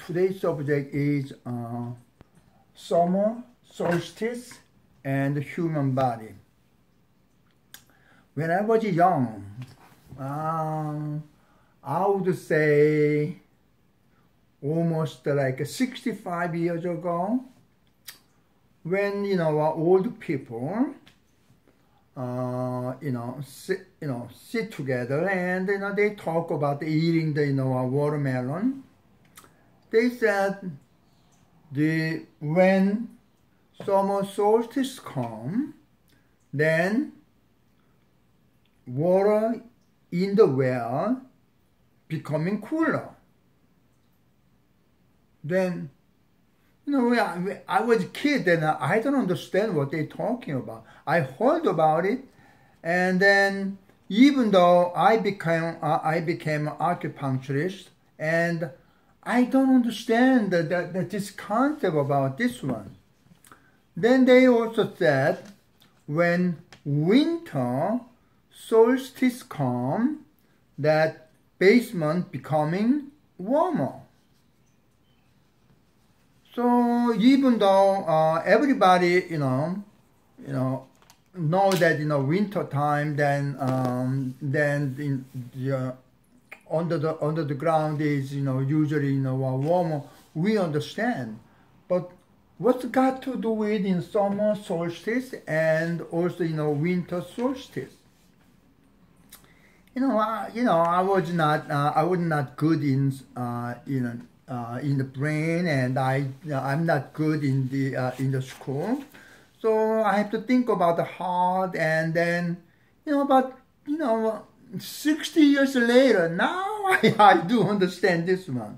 Today's subject is summer solstice and human body. When I was young, I would say almost like 65 years ago, when old people sit together and they talk about eating the watermelon. They said when summer solstice come, then water in the well becoming cooler. Then I was a kid and I don't understand what they're talking about. I heard about it, and then even though I became an acupuncturist, and I don't understand this concept about this one. Then they also said when winter solstice come, that basement becoming warmer. So even though everybody know that winter time, then under the ground is usually warmer, we understand. But what's got to do with in summer solstice and also winter solstice? I was not good in the brain, and I'm not good in the school, so I have to think about the hard. And then about 60 years later, now I do understand this one.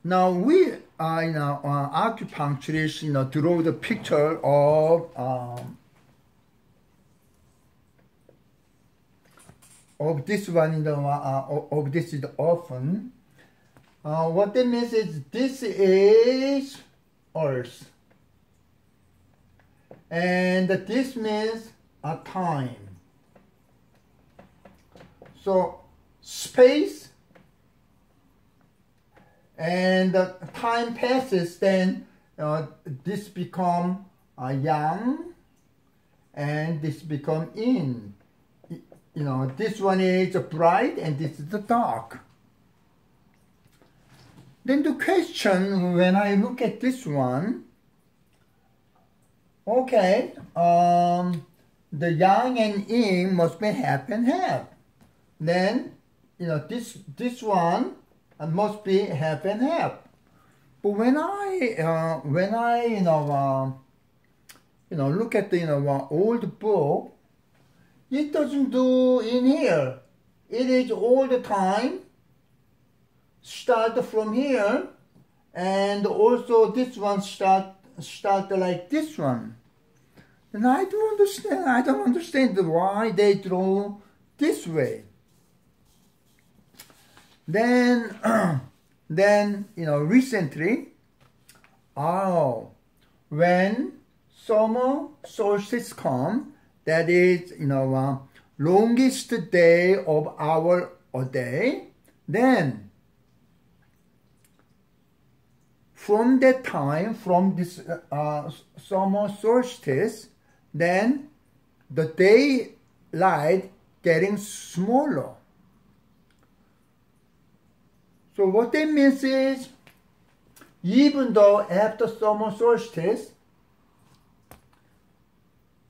Now we acupuncturists draw the picture of this one, of this is often. What that means is this is Earth, and this means a time. So space and time passes, then this become yang, and this become yin. This one is bright and this is the dark. Then the question, when I look at this one, okay, the yang and yin must be half and half. Then, this one must be half and half. But when I look at the old book, it doesn't do in here. It is all the time. Start from here, and also this one start like this one. And I don't understand why they draw this way. Then recently, when summer solstice come, that is longest day of our day, then from that time, from this summer solstice, then the daylight getting smaller. So what that means is, even though after summer solstice,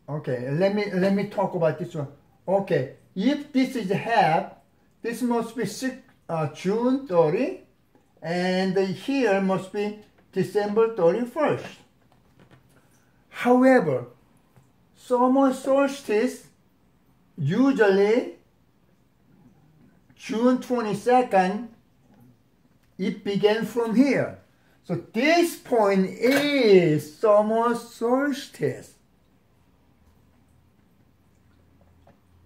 okay, let me talk about this one. Okay, if this is half, this must be June 30. And here must be December 31st. However, summer solstice usually June 22nd, it began from here. So this point is summer solstice.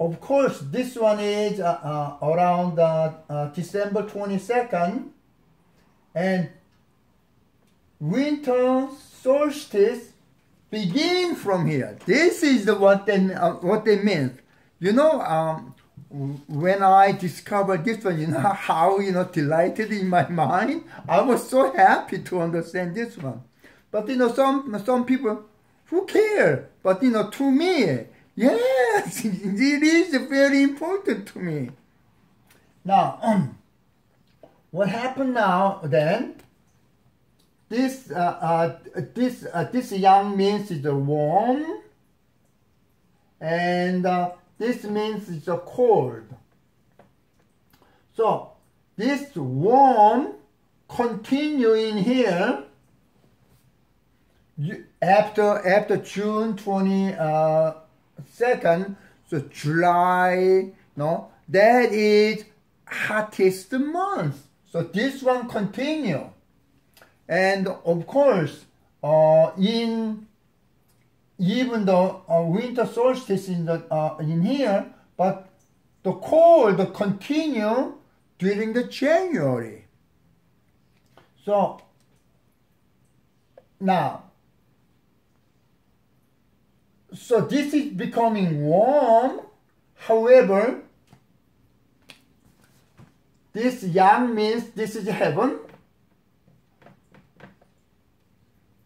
Of course, this one is around December 22nd. And winter solstice begin from here. This is what they mean. when I discovered this one, how, delighted in my mind. I was so happy to understand this one. But, some people, who care? But, to me, yes, it is very important to me. Now, what happened now then? This yang means it's warm, and this means it's cold. So this warm continue in here after June 22nd, so July, that is hottest month. So this one continue. And of course, even though winter solstice in here, but the cold continue during the January. So now, so this is becoming warm. However, this yang means this is heaven.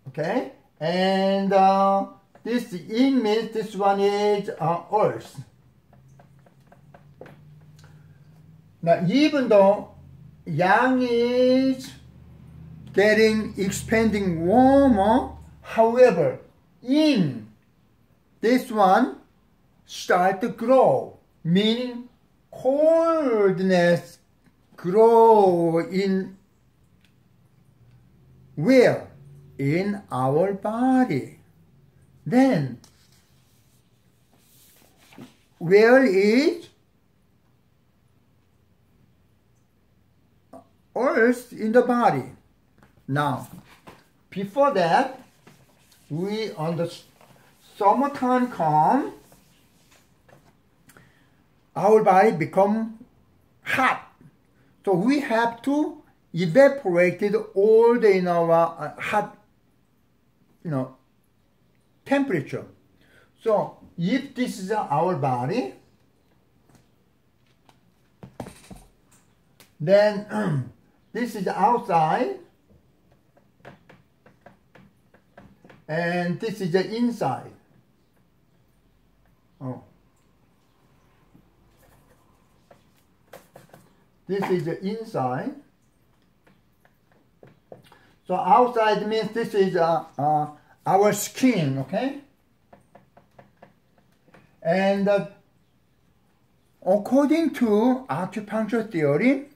Okay, and this yin means this one is earth. Now, even though yang is expanding warmer, however, yin, this one start to grow, meaning coldness grow in where? In our body. Then, where is earth in the body? Now, before that, we on the summertime come, our body become hot. So we have to evaporate all the hot temperature. So if this is our body, then this is outside, and this is the inside. Oh, this is the inside. So outside means this is our skin, okay? And according to acupuncture theory,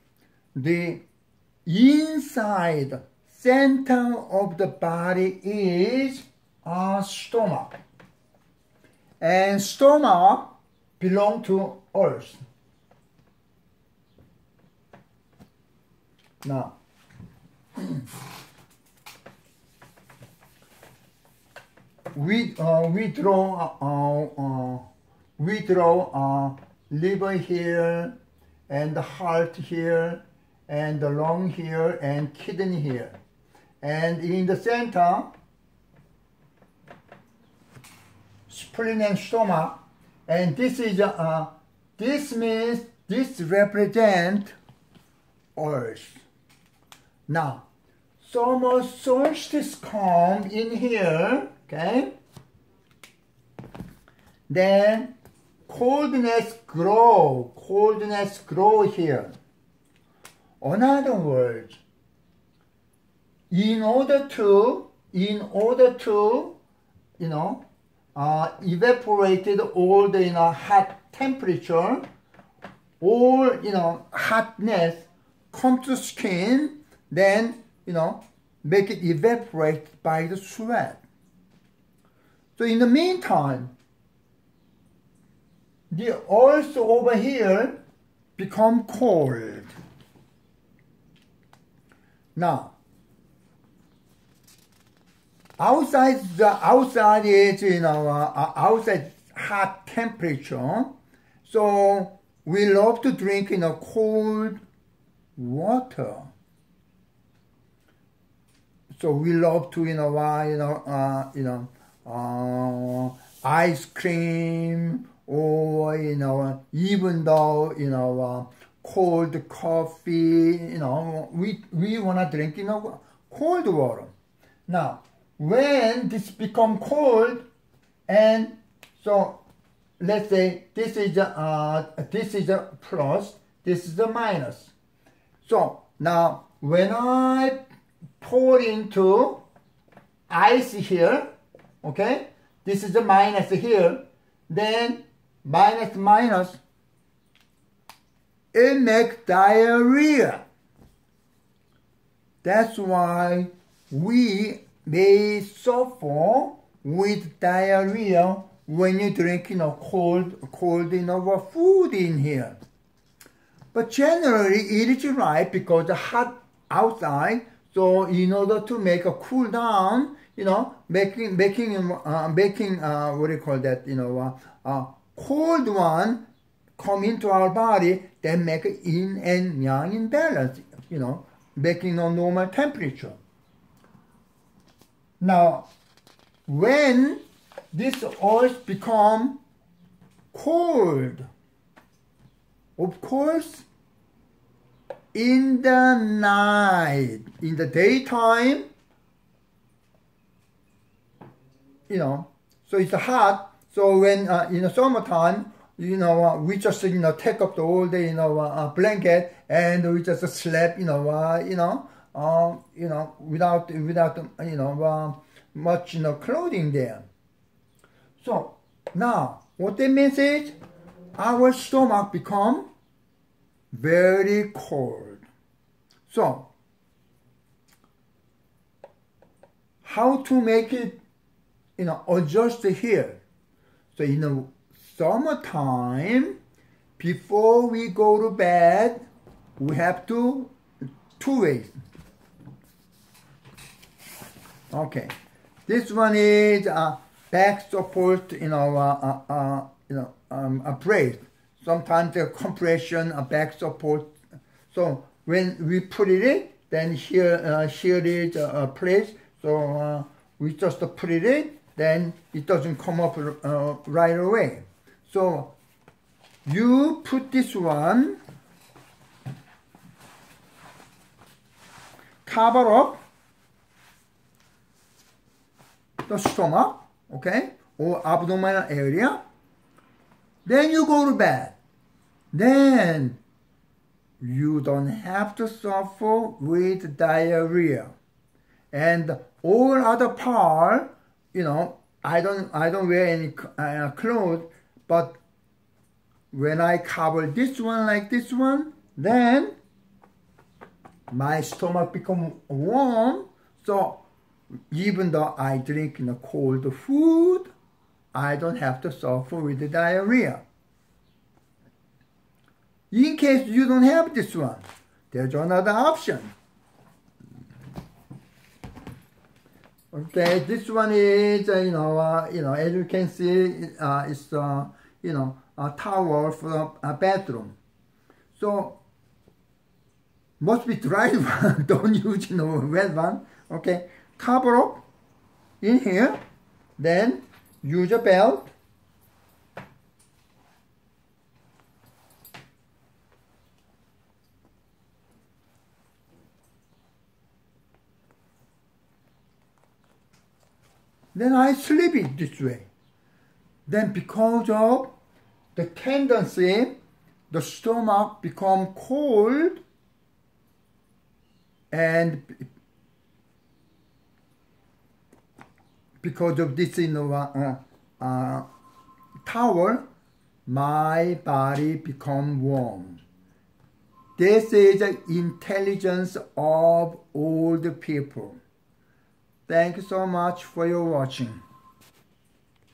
the inside center of the body is our stomach. And stomach belong to earth. Now, we draw liver here, and the heart here, and the lung here, and kidney here, and in the center, spleen and stomach, and this is this means this represent earth. Now, summer solstice come in here. Okay, then coldness grow here. In other words, in order to evaporated all the hot temperature, all hotness come to skin, then make it evaporate by the sweat. So in the meantime, the earth over here become cold. Now, outside is outside hot temperature, so we love to drink cold water. So we love to ice cream or, you know, even though, you know, cold coffee, you know, we want to drink, you know, cold water. Now, when this become cold, and so let's say this is a plus, this is a minus. So now when I pour into ice here, okay, this is a minus here, then minus, it makes diarrhea. That's why we may suffer with diarrhea when you drink, you know, cold, you know, food in here. But generally, it is right because it's hot outside. So in order to make a cool down, you know, making what do you call that? You know, cold one come into our body, then make yin and yang imbalance. You know, making a normal temperature. Now, when this earth become cold, of course, in the night, in the daytime, you know, so it's hot. So when in the summertime, you know, we just, you know, take up the whole day, you know, blanket, and we just sleep, you know, without you know, much, you know, clothing there. So now, what that means is our stomach become very cold. So how to make it, you know, adjust here? So in the summertime, before we go to bed, we have two ways. Okay, this one is back support, you know, a brace. Sometimes the compression, a back support. So when we put it in, then here is a place. So we just put it in, then it doesn't come up right away. So you put this one, cover up the stomach, okay, or abdominal area. Then you go to bed. Then you don't have to suffer with diarrhea. And all other part, you know, I don't wear any clothes, but when I cover this one like this one, then my stomach become warm. So even though I drink, you know, cold food, I don't have to suffer with the diarrhea. In case you don't have this one, there's another option. Okay, this one is, you know, as you can see, it's, you know, a towel for a bathroom. So, must be dry one, don't use, you know, wet one. Okay, cover up in here, then use a belt. Then I sleep it this way. Then because of the tendency, the stomach become cold, and because of this, you know, towel, my body become warm. This is the intelligence of old people. Thank you so much for your watching.